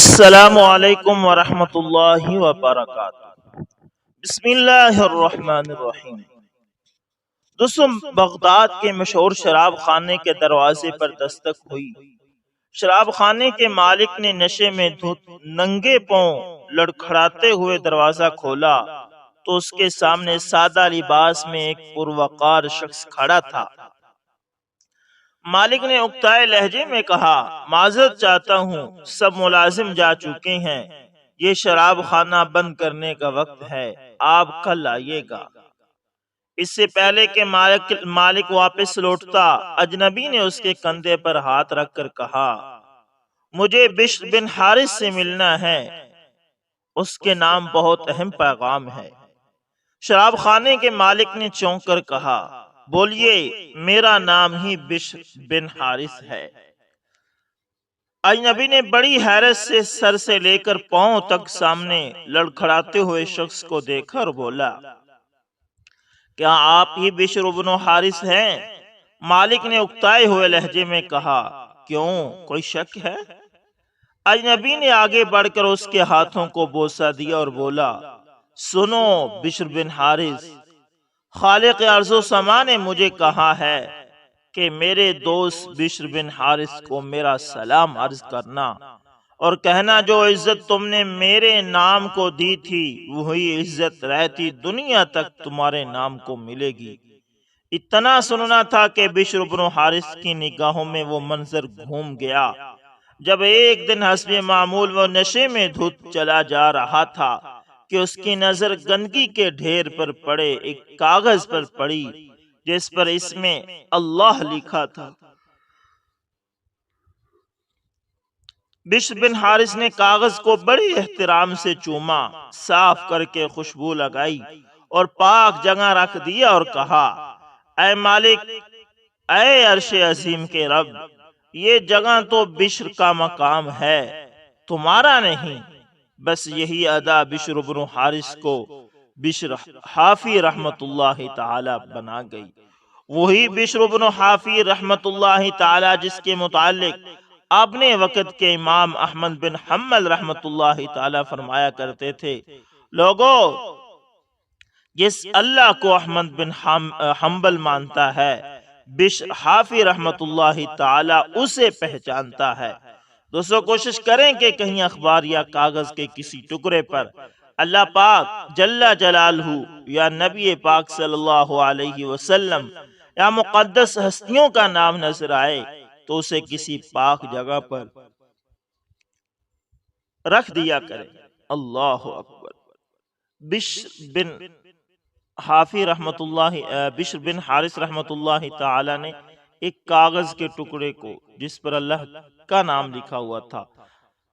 السلام علیکم ورحمۃ اللہ وبرکاتہ۔ بسم اللہ الرحمن الرحیم۔ دوستوں، بغداد کے مشہور شراب خانے کے دروازے پر دستک ہوئی۔ شراب خانے کے مالک نے نشے میں دھت ننگے پاؤں لڑکھڑاتے ہوئے دروازہ کھولا تو اس کے سامنے سادہ لباس میں ایک پروقار شخص کھڑا تھا۔ مالک نے اکتائے لہجے میں کہا، معذرت چاہتا ہوں، سب ملازم جا چکے ہیں، یہ شراب خانہ بند کرنے کا وقت ہے، آپ کل آئیے گا۔ اس سے پہلے کہ مالک واپس لوٹتا، اجنبی نے اس کے کندھے پر ہاتھ رکھ کر کہا، مجھے بشر بن حارث سے ملنا ہے، اس کے نام بہت اہم پیغام ہے۔ شراب خانے کے مالک نے چونک کر کہا، بولیے، میرا نام ہی بشر بن حارث ہے۔ اجنبی نے بڑی حیرت سے سر سے لے کر پاؤں تک سامنے لڑکھڑاتے ہوئے شخص کو دیکھا اور بولا، کیا آپ ہی بشر بن حارث ہیں؟ مالک نے اکتائے ہوئے لہجے میں کہا، کیوں، کوئی شک ہے؟ اجنبی نے آگے بڑھ کر اس کے ہاتھوں کو بوسہ دیا اور بولا، سنو بشر بن حارث، خالق ارض و سما نے مجھے کہا ہے کہ میرے دوست بشر بن حارث کو میرا سلام عرض کرنا اور کہنا، جو عزت تم نے میرے نام کو دی تھی وہی عزت رہتی دنیا تک تمہارے نام کو ملے گی۔ اتنا سننا تھا کہ بشر بن حارث کی نگاہوں میں وہ منظر گھوم گیا جب ایک دن حسب معمول وہ نشے میں دھت چلا جا رہا تھا کہ اس کی نظر گندگی کے ڈھیر پر پڑے ایک کاغذ پر پڑی جس پر اس میں اللہ لکھا تھا۔ بشر بن حارث نے کاغذ کو بڑے احترام سے چوما، صاف کر کے خوشبو لگائی اور پاک جگہ رکھ دیا اور کہا، اے مالک، اے عرش عظیم کے رب، یہ جگہ تو بشر کا مقام ہے، تمہارا نہیں۔ بس یہی ادا بشر بن حارث کو بشر حافی رحمت اللہ تعالی بنا گئی۔ وہی بشر بن حافی رحمت اللہ تعالی جس کے متعلق اپنے وقت کے امام احمد بن حنبل رحمت اللہ تعالی فرمایا کرتے تھے، لوگو، جس اللہ کو احمد بن حنبل مانتا ہے، بشر حافی رحمت اللہ تعالی اسے پہچانتا ہے۔ دوستو، کوشش کریں کہ کہیں اخبار یا کاغذ کے کسی ٹکڑے پر اللہ پاک جل جلالہ یا نبی پاک صلی اللہ علیہ وسلم یا مقدس ہستیوں کا نام نظر آئے تو اسے کسی پاک جگہ پر رکھ دیا کرے۔ اللہ اکبر۔ بشر بن حارث رحمت اللہ تعالی نے ایک کاغذ کے ٹکڑے کو جس پر اللہ کا نام لکھا ہوا تھا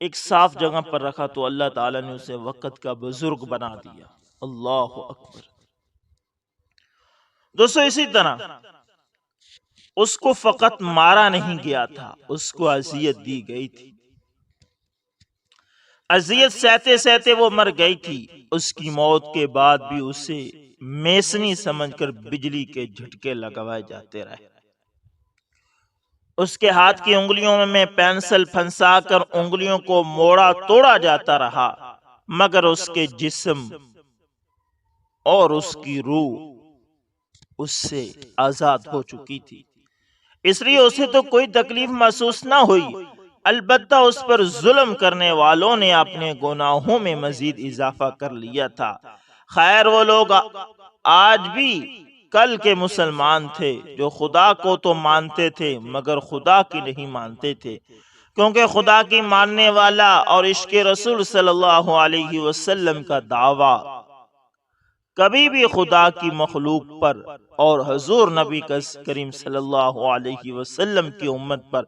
ایک صاف جگہ پر رکھا تو اللہ تعالی نے اسے وقت کا بزرگ بنا دیا۔ اللہ اکبر۔ دوستو، اسی طرح اس کو فقط مارا نہیں گیا تھا، اس کو اذیت دی گئی تھی۔ اذیت سہتے سہتے وہ مر گئی تھی۔ اس کی موت کے بعد بھی اسے میسنی سمجھ کر بجلی کے جھٹکے لگوائے جاتے رہے۔ اس کے ہاتھ کی انگلیوں میں پینسل پھنسا کر انگلیوں کو موڑا توڑا جاتا رہا، مگر اس کے جسم اور اس کی روح اس سے آزاد ہو چکی تھی، اس لیے اسے تو کوئی تکلیف محسوس نہ ہوئی۔ البتہ اس پر ظلم کرنے والوں نے اپنے گناہوں میں مزید اضافہ کر لیا تھا۔ خیر، وہ لوگ آج بھی کل کے مسلمان تھے جو خدا کو تو مانتے تھے مگر خدا کی نہیں مانتے تھے، کیونکہ خدا کی ماننے والا اور عشق رسول صلی اللہ علیہ وسلم کا دعویٰ کبھی بھی خدا کی مخلوق پر اور حضور نبی کریم صلی اللہ علیہ وسلم کی امت پر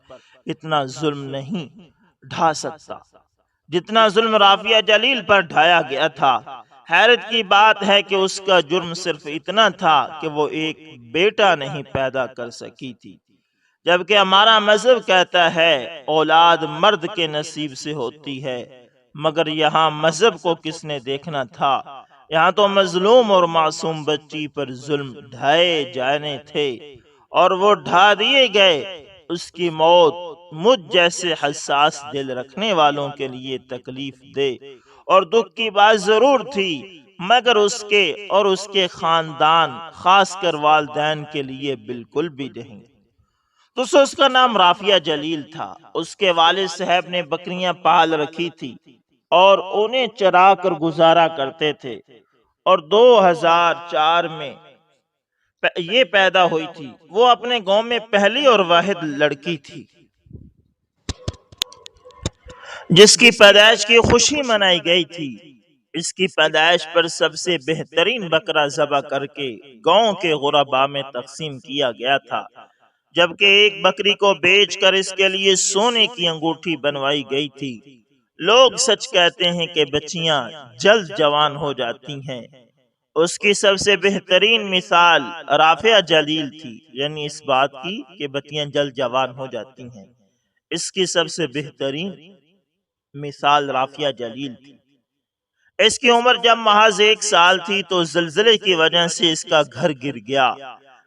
اتنا ظلم نہیں ڈھا سکتا جتنا ظلم رافعہ جلیل پر ڈھایا گیا تھا۔ حیرت کی بات ہے کہ اس کا جرم صرف اتنا تھا کہ وہ ایک بیٹا نہیں پیدا کر سکی تھی، جبکہ ہمارا مذہب کہتا ہے اولاد مرد کے نصیب سے ہوتی ہے، مگر یہاں مذہب کو کس نے دیکھنا تھا؟ یہاں تو مظلوم اور معصوم بچی پر ظلم ڈھائے جانے تھے اور وہ ڈھا دیے گئے۔ اس کی موت مجھ جیسے حساس دل رکھنے والوں کے لیے تکلیف دے اور دکھ کی بات ضرور تھی، مگر اس کے اور اس کے خاندان خاص کر والدین کے لیے بالکل بھی نہیں۔ تو اس کا نام رافعہ جلیل تھا۔ اس کے والد صاحب نے بکریاں پال رکھی تھی اور انہیں چرا کر گزارا کرتے تھے، اور 2004 میں یہ پیدا ہوئی تھی۔ وہ اپنے گاؤں میں پہلی اور واحد لڑکی تھی جس کی پیدائش کی خوشی منائی گئی تھی۔ اس کی پیدائش پر سب سے بہترین بکرا ذبح کر کے گاؤں کے غرباء میں تقسیم کیا گیا تھا، جبکہ ایک بکری کو بیچ کر اس کے لیے سونے کی انگوٹھی بنوائی گئی تھی۔ لوگ سچ کہتے ہیں کہ بچیاں جلد جوان ہو جاتی ہیں۔ اس کی سب سے بہترین مثال رافعہ جلیل تھی، یعنی اس بات کی کہ بچیاں جلد جوان ہو جاتی ہیں۔ اس کی سب سے بہترین مثال رافعہ جلیل تھی۔ اس کی عمر جب محض 1 سال تھی تو زلزلے کی وجہ سے اس کا گھر گر گیا۔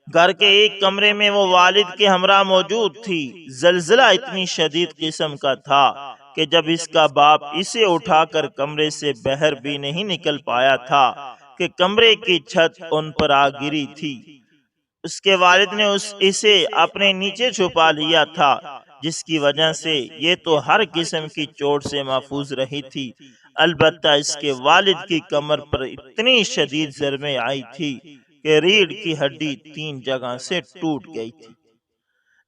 گھر کے ایک کمرے میں وہ والد کے ہمراہ موجود تھی۔ زلزلہ اتنی شدید قسم کا تھا کہ جب اس کا باپ اسے اٹھا کر کمرے سے باہر بھی نہیں نکل پایا تھا کہ کمرے کی چھت ان پر آ گری تھی۔ اس کے والد نے اسے اپنے نیچے چھپا لیا تھا، جس کی وجہ سے یہ تو ہر قسم کی چوٹ سے محفوظ رہی تھی۔ البتہ اس کے والد کی کمر پر اتنی شدید ضربیں آئی تھی کہ ریڑھ کی ہڈی 3 جگہ سے ٹوٹ گئی تھی۔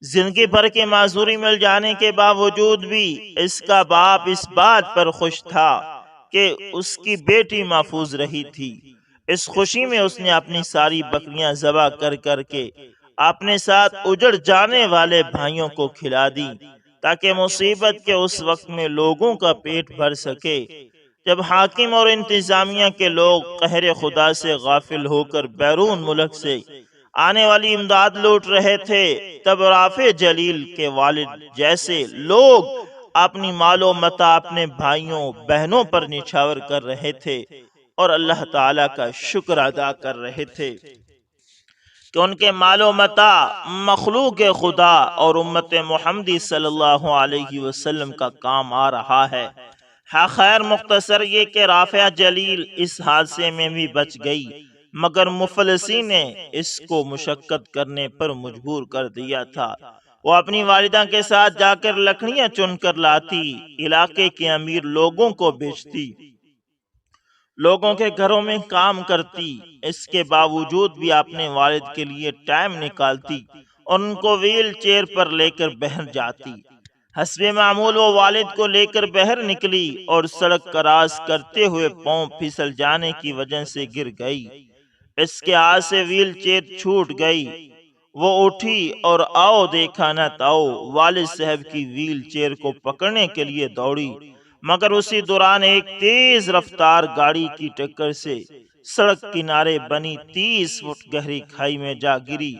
زندگی بھر کے معذوری مل جانے کے باوجود بھی اس کا باپ اس بات پر خوش تھا کہ اس کی بیٹی محفوظ رہی تھی۔ اس خوشی میں اس نے اپنی ساری بکریاں ذبح کر کے اپنے ساتھ اجڑ جانے والے بھائیوں کو کھلا دی، تاکہ مصیبت کے اس وقت میں لوگوں کا پیٹ بھر سکے۔ جب حاکم اور انتظامیہ کے لوگ قہر خدا سے غافل ہو کر بیرون ملک سے آنے والی امداد لوٹ رہے تھے، تب رافع جلیل کے والد جیسے لوگ اپنی مال و متاع اپنے بھائیوں بہنوں پر نچھاور کر رہے تھے اور اللہ تعالی کا شکر ادا کر رہے تھے کہ ان کے مال و متاع مخلوق خدا اور امت محمدی صلی اللہ علیہ وسلم کا کام آ رہا ہے۔ خیر مختصر یہ کہ رافعہ جلیل اس حادثے میں بھی بچ گئی، مگر مفلسی نے اس کو مشقت کرنے پر مجبور کر دیا تھا۔ وہ اپنی والدہ کے ساتھ جا کر لکڑیاں چن کر لاتی، علاقے کے امیر لوگوں کو بیچتی، لوگوں کے گھروں میں کام کرتی۔ اس کے باوجود بھی اپنے والد کے لیے ٹائم نکالتی اور ان کو ویل چیئر پر لے کر باہر جاتی۔ حسب معمول وہ والد کو لے کر باہر نکلی اور سڑک کراس کرتے ہوئے پاؤں پھسل جانے کی وجہ سے گر گئی۔ اس کے ہاتھ سے ویل چیئر چھوٹ گئی۔ وہ اٹھی اور آؤ دیکھا نہ تاؤ والد صاحب کی ویل چیئر کو پکڑنے کے لیے دوڑی، مگر اسی دوران ایک تیز رفتار گاڑی کی ٹکر سے سڑک کنارے بنی 30 فٹ گہری کھائی میں جا گری۔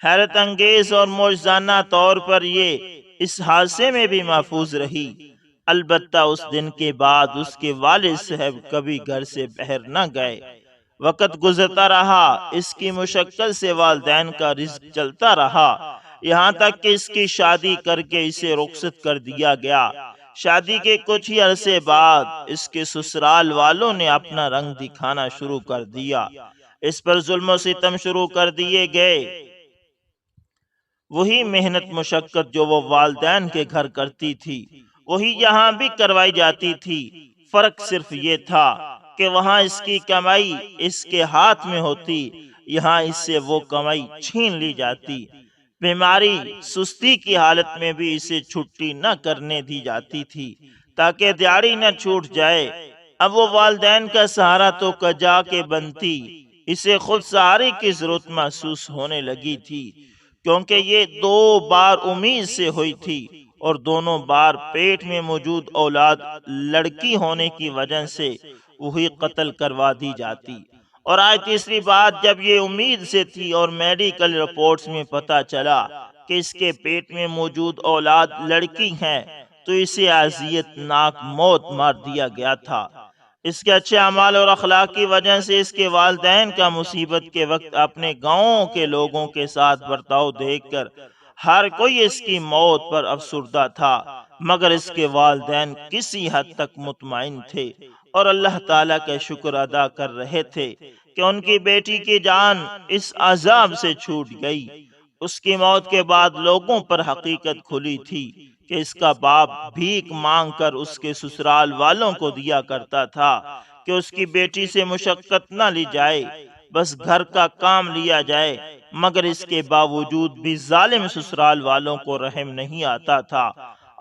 حیرت انگیز اور معجزانہ طور پر یہ اس حادثے میں بھی محفوظ رہی۔ البتہ اس دن کے بعد اس کے والد صاحب کبھی گھر سے باہر نہ گئے۔ وقت گزرتا رہا، اس کی مشقت سے والدین کا رزق چلتا رہا، یہاں تک کہ اس کی شادی کر کے اسے رخصت کر دیا گیا۔ شادی کے کچھ ہی عرصے بعد اس کے سسرال والوں نے اپنا رنگ دکھانا شروع کر دیا، اس پر ظلم و ستم شروع کر دیے گئے۔ وہی محنت مشقت جو وہ والدین کے گھر کرتی تھی وہی یہاں بھی کروائی جاتی تھی۔ فرق صرف یہ تھا کہ وہاں اس کی کمائی اس کے ہاتھ میں ہوتی، یہاں اس سے وہ کمائی چھین لی جاتی۔ بیماری سستی کی حالت میں بھی اسے چھٹی نہ کرنے دی جاتی تھی تاکہ دیہڑی نہ چھوٹ جائے۔ اب وہ والدین کا سہارا تو کجا کے بنتی، اسے خود سہارے کی ضرورت محسوس ہونے لگی تھی، کیونکہ یہ 2 بار امید سے ہوئی تھی اور دونوں بار پیٹ میں موجود اولاد لڑکی ہونے کی وجہ سے وہی قتل کروا دی جاتی، اور آج تیسری بات جب یہ امید سے تھی اور میڈیکل رپورٹس میں پتا چلا کہ اس کے پیٹ میں موجود اولاد لڑکی ہے تو اسے اذیت ناک موت مار دیا گیا تھا۔ اس کے اچھے اعمال اور اخلاق کی وجہ سے اس کے والدین کا مصیبت کے وقت اپنے گاؤں کے لوگوں کے ساتھ برتاؤ دیکھ کر ہر کوئی اس کی موت پر افسردہ تھا، مگر اس کے والدین کسی حد تک مطمئن تھے اور اللہ تعالیٰ کا شکر ادا کر رہے تھے کہ ان کی بیٹی کی جان اس عذاب سے چھوٹ گئی۔ اس کی موت کے بعد لوگوں پر حقیقت کھلی تھی کہ اس کا باپ بھیک مانگ کر اس کے سسرال والوں کو دیا کرتا تھا کہ اس کی بیٹی سے مشقت نہ لی جائے، بس گھر کا کام لیا جائے، مگر اس کے باوجود بھی ظالم سسرال والوں کو رحم نہیں آتا تھا۔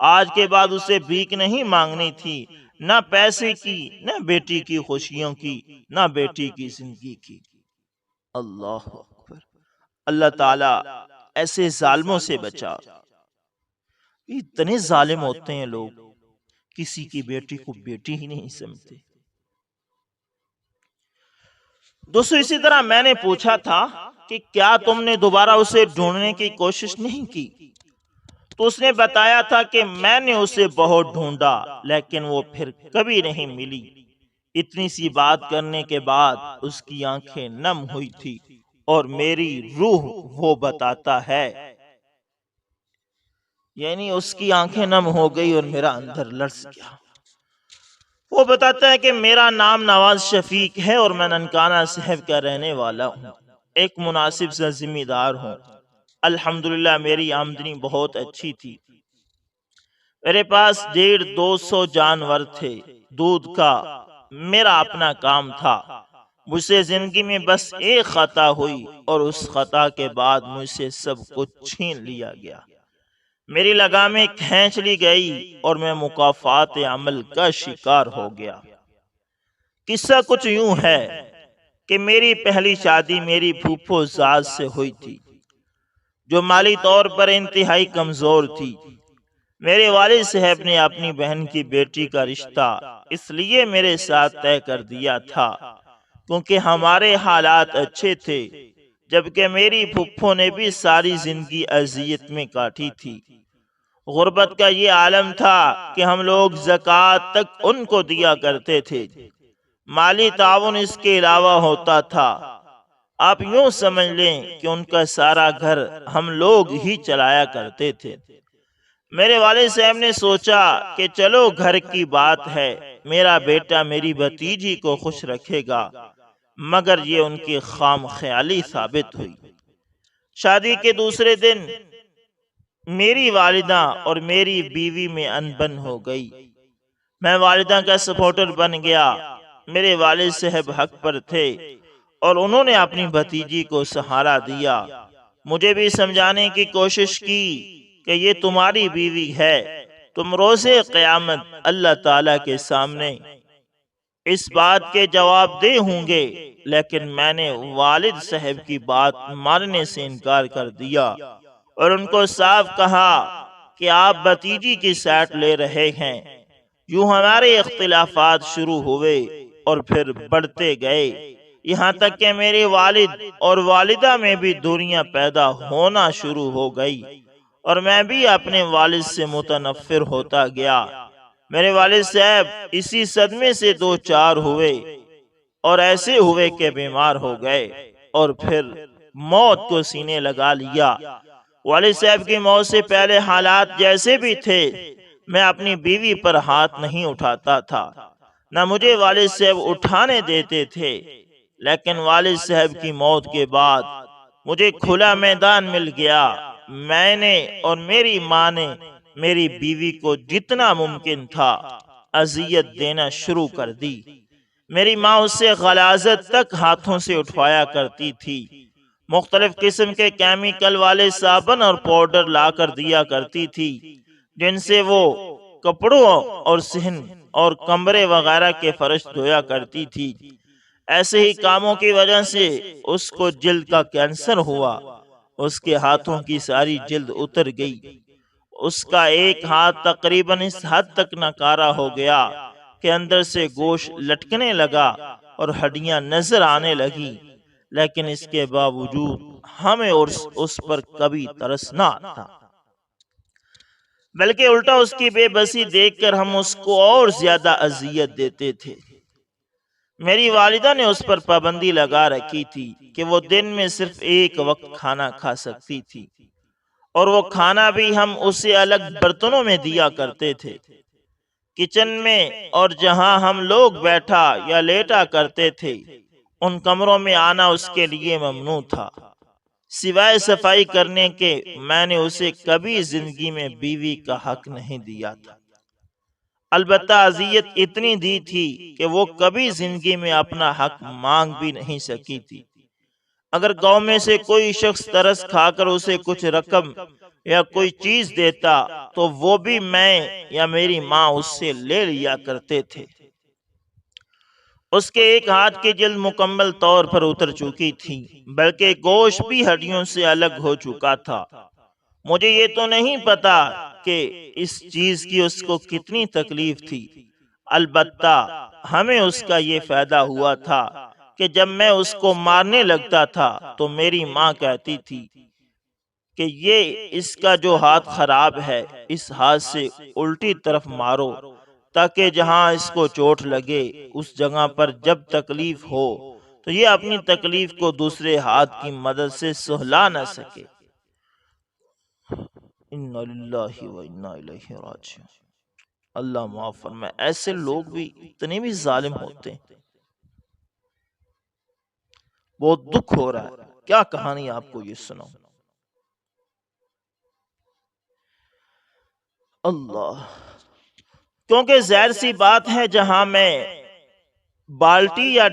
آج کے بعد اسے بھیک نہیں مانگنی تھی، نہ پیسے کی، نہ بیٹی کی خوشیوں کی، نہ بیٹی کی زندگی کی۔ اللہ اکبر۔ اللہ تعالیٰ ایسے ظالموں سے بچا۔ اتنے ظالم ہوتے ہیں لوگ، کسی کی بیٹی کو بیٹی ہی نہیں سمجھتے۔ دوستو اسی طرح میں نے پوچھا تھا کہ کیا تم نے دوبارہ اسے ڈھونڈنے کی کوشش نہیں کی؟ تو اس نے بتایا تھا کہ میں نے اسے بہت ڈھونڈا لیکن وہ پھر کبھی نہیں ملی۔ اتنی سی بات کرنے کے بعد اس کی آنکھیں نم ہوئی تھی اور میری روح وہ بتاتا ہے، یعنی اس کی آنکھیں نم ہو گئی اور میرا اندر لرز گیا۔ وہ بتاتا ہے کہ میرا نام نواز شفیق ہے اور میں ننکانہ صاحب کا رہنے والا ہوں، ایک مناسب سا ذمہ دار ہوں۔ الحمدللہ میری آمدنی بہت اچھی تھی، میرے پاس 150-200 جانور تھے، دودھ کا میرا اپنا کام تھا۔ مجھ سے زندگی میں بس ایک خطا ہوئی اور اس خطا کے بعد مجھ سے سب کچھ چھین لیا گیا، میری لگامیں کھینچ لی گئی اور میں مکافات عمل کا شکار ہو گیا۔ قصہ کچھ یوں ہے کہ میری پہلی شادی میری پھوپھو زاد سے ہوئی تھی، جو مالی طور پر انتہائی کمزور تھی۔ میرے والد صاحب نے اپنی بہن کی بیٹی کا رشتہ اس لیے میرے ساتھ طے کر دیا تھا کیونکہ ہمارے حالات اچھے تھے، جبکہ میری پھوپھو نے بھی ساری زندگی اذیت میں کاٹی تھی۔ غربت کا یہ عالم تھا کہ ہم لوگ زکوٰۃ تک ان کو دیا کرتے تھے، مالی تعاون اس کے علاوہ ہوتا تھا۔ آپ یوں سمجھ لیں کہ ان کا سارا گھر ہم لوگ ہی چلایا کرتے تھے۔ میرے والد صاحب نے سوچا کہ چلو گھر کی بات ہے، میرا بیٹا میری بھتیجی کو خوش رکھے گا، مگر یہ ان کی خام خیالی ثابت ہوئی۔ شادی کے دوسرے دن میری والدہ اور میری بیوی میں انبن ہو گئی۔ میں والدہ کا سپورٹر بن گیا، میرے والد صاحب حق پر تھے اور انہوں نے اپنی بھتیجی کو سہارا دیا۔ مجھے بھی سمجھانے کی کوشش کی کہ یہ تمہاری بیوی ہے، تم روزے قیامت اللہ تعالیٰ کے سامنے اس بات کے جواب دہ ہوں گے، لیکن میں نے والد صاحب کی بات ماننے سے انکار کر دیا اور ان کو صاف کہا کہ آپ بھتیجی کی سائیڈ لے رہے ہیں۔ یوں ہمارے اختلافات شروع ہوئے اور پھر بڑھتے گئے، یہاں تک کہ میرے والد اور والدہ میں بھی دوریاں پیدا ہونا شروع ہو گئی اور میں بھی اپنے والد سے متنفر ہوتا گیا۔ میرے والد صاحب اسی صدمے سے دو چار ہوئے اور ایسے ہوئے کہ بیمار ہو گئے اور پھر موت کو سینے لگا لیا۔ والد صاحب کی موت سے پہلے حالات جیسے بھی تھے، میں اپنی بیوی پر ہاتھ نہیں اٹھاتا تھا، نہ مجھے والد صاحب اٹھانے دیتے تھے، لیکن والد صاحب کی موت کے بعد مجھے کھلا میدان مل گیا۔ میں نے اور میری ماں نے میری بیوی کو جتنا ممکن تھا اذیت دینا شروع کر دی۔ میری ماں اس سے غلاظت تک ہاتھوں سے اٹھوایا کرتی تھی، مختلف قسم کے کیمیکل والے صابن اور پاؤڈر لا کر دیا کرتی تھی، جن سے وہ کپڑوں اور صحن اور کمرے وغیرہ کے فرش دھویا کرتی تھی۔ ایسے ہی کاموں کی وجہ سے اس کو جلد کا کینسر ہوا، اس کے ہاتھوں کی ساری جلد اتر گئی، اس کا ایک ہاتھ تقریباً اس حد تک ناکارہ ہو گیا کہ اندر سے گوشت لٹکنے لگا اور ہڈیاں نظر آنے لگی، لیکن اس کے باوجود ہمیں اس پر کبھی ترس نہ آتا، بلکہ الٹا اس کی بے بسی دیکھ کر ہم اس کو اور زیادہ اذیت دیتے تھے۔ میری والدہ نے اس پر پابندی لگا رکھی تھی کہ وہ دن میں صرف ایک وقت کھانا کھا سکتی تھی اور وہ کھانا بھی ہم اسے الگ برتنوں میں دیا کرتے تھے۔ کچن میں اور جہاں ہم لوگ بیٹھا یا لیٹا کرتے تھے ان کمروں میں آنا اس کے لیے ممنوع تھا، سوائے صفائی کرنے کے۔ میں نے اسے کبھی زندگی میں بیوی کا حق نہیں دیا تھا، البتہ اذیت اتنی دی تھی کہ وہ کبھی زندگی میں اپنا حق مانگ بھی نہیں سکی تھی۔ اگر گاؤں میں سے کوئی شخص ترس کھا کر اسے کچھ رقم یا کوئی چیز دیتا تو وہ بھی میں یا میری ماں اس سے لے لیا کرتے تھے۔ اس کے ایک ہاتھ کی جلد مکمل طور پر اتر چکی تھی، بلکہ گوشت بھی ہڈیوں سے الگ ہو چکا تھا۔ مجھے یہ تو نہیں پتا کہ اس چیز کی اس کو کتنی تکلیف تھی، البتہ ہمیں اس کا یہ فائدہ ہوا تھا کہ جب میں اس کو مارنے لگتا تھا تو میری ماں کہتی تھی کہ یہ اس کا جو ہاتھ خراب ہے اس ہاتھ سے الٹی طرف مارو تاکہ جہاں اس کو چوٹ لگے اس جگہ پر جب تکلیف ہو تو یہ اپنی تکلیف کو دوسرے ہاتھ کی مدد سے سہلا نہ سکے۔ انا للہ و انا الیہ راجعون۔ اللہ معاف فرمائے، ایسے لوگ بھی اتنے بھی ظالم ہوتے ہیں۔ بہت دکھ ہو رہا ہے، کیا کہانی آپ کو یہ سناؤں۔ اللہ، کیونکہ ظاہر سی بات ہے جہاں میں بالٹی یا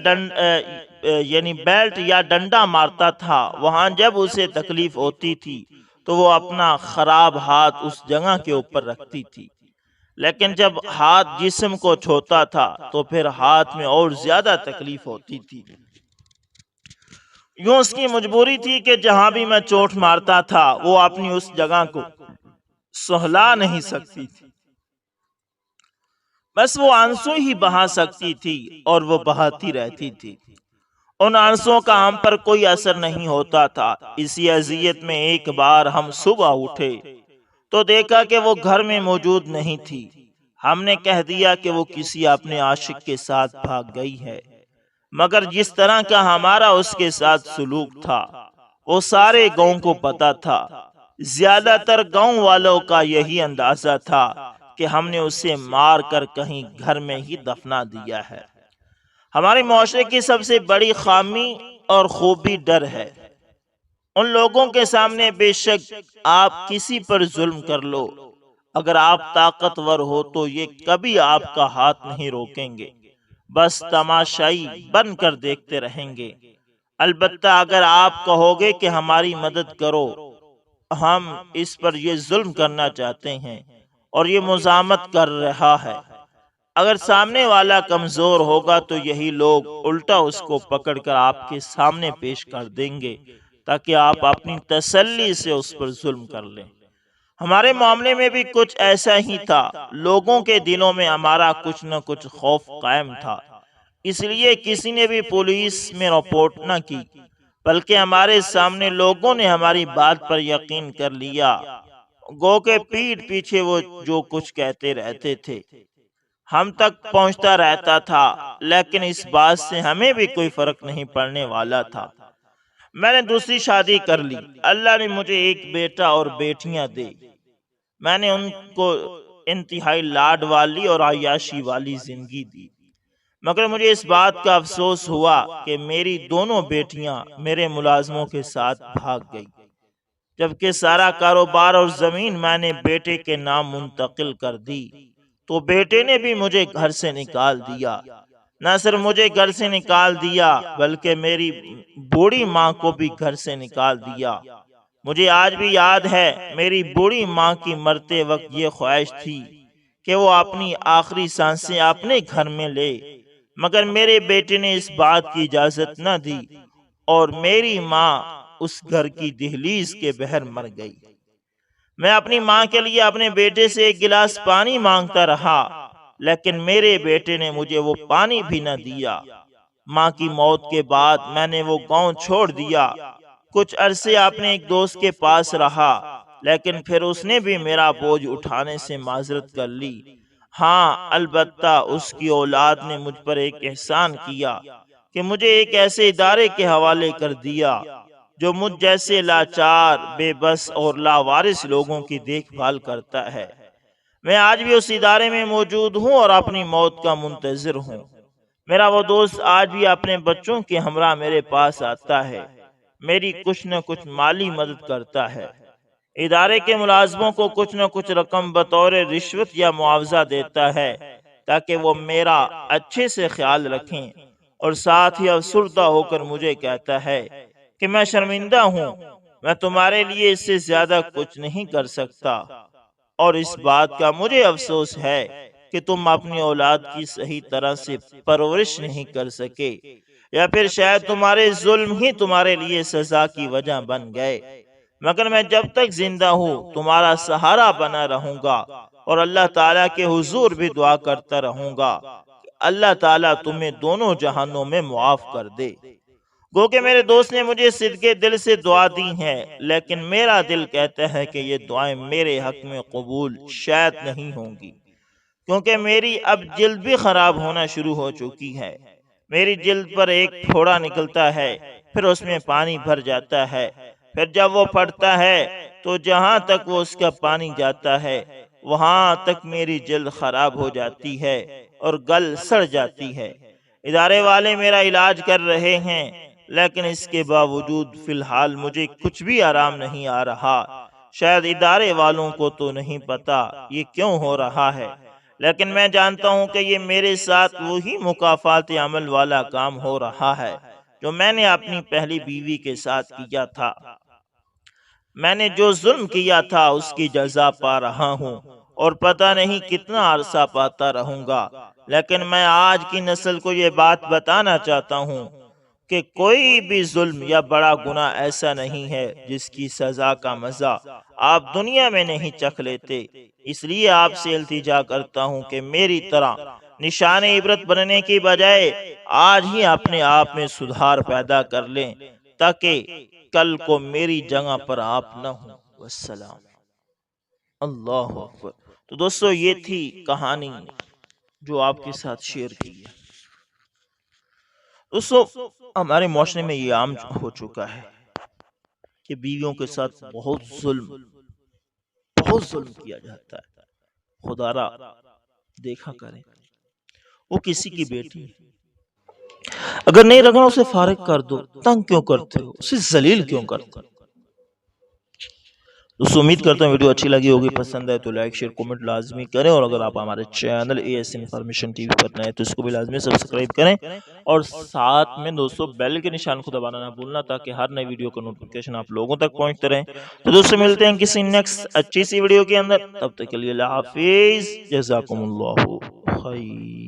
یعنی بیلٹ یا ڈنڈا مارتا تھا وہاں جب اسے تکلیف ہوتی تھی تو وہ اپنا خراب ہاتھ اس جگہ کے اوپر رکھتی تھی، لیکن جب ہاتھ جسم کو چھوتا تھا تو پھر ہاتھ میں اور زیادہ تکلیف ہوتی تھی۔ یوں اس کی مجبوری تھی کہ جہاں بھی میں چوٹ مارتا تھا وہ اپنی اس جگہ کو سہلا نہیں سکتی تھی، بس وہ آنسو ہی بہا سکتی تھی اور وہ بہاتی رہتی تھی۔ ان آنسوں کا ہم پر کوئی اثر نہیں ہوتا تھا۔ اسی اذیت میں ایک بار ہم صبح اٹھے تو دیکھا کہ وہ گھر میں موجود نہیں تھی۔ ہم نے کہہ دیا کہ وہ کسی اپنے عاشق کے ساتھ بھاگ گئی ہے، مگر جس طرح کا ہمارا اس کے ساتھ سلوک تھا وہ سارے گاؤں کو پتا تھا۔ زیادہ تر گاؤں والوں کا یہی اندازہ تھا کہ ہم نے اسے مار کر کہیں گھر میں ہی دفنا دیا ہے۔ ہمارے معاشرے کی سب سے بڑی خامی اور خوبی ڈر ہے۔ ان لوگوں کے سامنے بے شک آپ کسی پر ظلم کر لو، اگر آپ طاقتور ہو تو یہ کبھی آپ کا ہاتھ نہیں روکیں گے، بس تماشائی بن کر دیکھتے رہیں گے۔ البتہ اگر آپ کہو گے کہ ہماری مدد کرو، ہم اس پر یہ ظلم کرنا چاہتے ہیں اور یہ مزاحمت کر رہا ہے، اگر سامنے والا کمزور ہوگا تو یہی لوگ الٹا اس کو پکڑ کر آپ کے سامنے پیش کر دیں گے تاکہ آپ اپنی تسلی سے اس پر ظلم کر لیں۔ ہمارے معاملے میں بھی کچھ ایسا ہی تھا۔ لوگوں کے دلوں میں ہمارا کچھ نہ کچھ خوف قائم تھا، اس لیے کسی نے بھی پولیس میں رپورٹ نہ کی، بلکہ ہمارے سامنے لوگوں نے ہماری بات پر یقین کر لیا، گو کہ پیٹھ پیچھے وہ جو کچھ کہتے رہتے تھے ہم تک پہنچتا رہتا تھا، لیکن اس بات سے ہمیں بھی کوئی فرق نہیں پڑنے والا تھا۔ میں نے دوسری شادی کر لی، اللہ نے مجھے ایک بیٹا اور بیٹیاں دے۔ میں نے ان کو انتہائی لاڈ والی اور عیاشی والی زندگی دی، مگر مجھے اس بات کا افسوس ہوا کہ میری دونوں بیٹیاں میرے ملازموں کے ساتھ بھاگ گئی، جبکہ سارا کاروبار اور زمین میں نے بیٹے کے نام منتقل کر دی، تو بیٹے نے بھی مجھے گھر سے نکال دیا۔ نہ صرف مجھے گھر سے نکال دیا بلکہ میری بوڑھی ماں کو بھی گھر سے نکال دیا۔ مجھے آج بھی یاد ہے میری بوڑھی ماں کی مرتے وقت یہ خواہش تھی کہ وہ اپنی آخری سانسیں اپنے گھر میں لے، مگر میرے بیٹے نے اس بات کی اجازت نہ دی اور میری ماں اس گھر کی دہلیز کے بہر مر گئی۔ میں اپنی ماں کے لیے اپنے بیٹے سے ایک گلاس پانی مانگتا رہا، لیکن میرے بیٹے نے مجھے وہ پانی بھی نہ دیا۔ ماں کی موت کے بعد میں نے وہ گاؤں چھوڑ دیا، کچھ عرصے اپنے ایک دوست کے پاس رہا، لیکن پھر اس نے بھی میرا بوجھ اٹھانے سے معذرت کر لی۔ ہاں، البتہ اس کی اولاد نے مجھ پر ایک احسان کیا کہ مجھے ایک ایسے ادارے کے حوالے کر دیا جو مجھ جیسے لاچار، بے بس اور لاوارث لوگوں کی دیکھ بھال کرتا ہے۔ میں آج بھی اس ادارے میں موجود ہوں اور اپنی موت کا منتظر ہوں۔ میرا وہ دوست آج بھی اپنے بچوں کے ہمراہ میرے پاس آتا ہے، میری کچھ نہ کچھ مالی مدد کرتا ہے، ادارے کے ملازموں کو کچھ نہ کچھ رقم بطور رشوت یا معاوضہ دیتا ہے تاکہ وہ میرا اچھے سے خیال رکھیں، اور ساتھ ہی افسردہ ہو کر مجھے کہتا ہے کہ میں شرمندہ ہوں، میں تمہارے لیے اس سے زیادہ کچھ نہیں کر سکتا، اور اس بات کا مجھے افسوس ہے کہ تم اپنی اولاد کی صحیح طرح سے پرورش نہیں کر سکے، یا پھر شاید تمہارے ظلم ہی تمہارے لیے سزا کی وجہ بن گئے۔ مگر میں جب تک زندہ ہوں تمہارا سہارا بنا رہوں گا، اور اللہ تعالیٰ کے حضور بھی دعا کرتا رہوں گا کہ اللہ تعالیٰ تمہیں دونوں جہانوں میں معاف کر دے۔ گو کہ میرے دوست نے مجھے صدقے دل سے دعا دی ہے، لیکن میرا دل کہتا ہے کہ یہ دعائیں میرے حق میں قبول شاید نہیں ہوں گی، کیونکہ میری اب جلد بھی خراب ہونا شروع ہو چکی ہے۔ میری جلد پر ایک پھوڑا نکلتا ہے، پھر اس میں پانی بھر جاتا ہے، پھر جب وہ پھٹتا ہے تو جہاں تک وہ اس کا پانی جاتا ہے وہاں تک میری جلد خراب ہو جاتی ہے اور گل سڑ جاتی ہے۔ ادارے والے میرا علاج کر رہے ہیں، لیکن اس کے باوجود فی الحال مجھے کچھ بھی آرام نہیں آ رہا۔ شاید ادارے والوں کو تو نہیں پتا یہ کیوں ہو رہا ہے، لیکن میں جانتا ہوں کہ یہ میرے ساتھ وہی مکافات عمل والا کام ہو رہا ہے جو میں نے اپنی پہلی بیوی کے ساتھ کیا تھا۔ میں نے جو ظلم کیا تھا اس کی جزا پا رہا ہوں، اور پتہ نہیں کتنا عرصہ پاتا رہوں گا، لیکن میں آج کی نسل کو یہ بات بتانا چاہتا ہوں کہ کوئی بھی ظلم یا بڑا گناہ ایسا نہیں ہے جس کی سزا کا مزہ آپ دنیا میں نہیں چکھ لیتے۔ اس لیے آپ سے التجا کرتا ہوں کہ میری طرح نشان عبرت بننے کی بجائے آج ہی اپنے آپ میں سدھار پیدا کر لیں، تاکہ کل کو میری جگہ پر آپ نہ ہوں۔ والسلام۔ اللہ اکبر۔ تو دوستو یہ تھی کہانی جو آپ کے ساتھ شیئر کی ہے۔ دوستو ہمارے معاشرے میں یہ عام ہو چکا ہے کہ بیویوں کے ساتھ بہت ظلم کیا جاتا ہے۔ خدا را دیکھا کریں، وہ کسی کی بیٹی اگر نہیں رکھنا اسے فارغ کر دو، تنگ کیوں کرتے ہو، اسے ذلیل کیوں کرتے ہو۔ دوستو امید کرتا ہوں ویڈیو اچھی لگی ہوگی، پسند ہے تو لائک شیئر کومنٹ لازمی کریں، اور اگر آپ ہمارے channel AS information TV پر نئے تو اس کو بھی لازمی سبسکرائب کریں، اور ساتھ میں دوستو بیل کے نشان کو دبانا نہ بھولنا تاکہ ہر نئی ویڈیو کا نوٹیفیکیشن آپ لوگوں تک پہنچتے رہیں۔ تو دوستو ملتے ہیں کسی نیکسٹ اچھی سی ویڈیو کے اندر، تب تک کے لیے اللہ حافظ، جزاکم اللہ خیر۔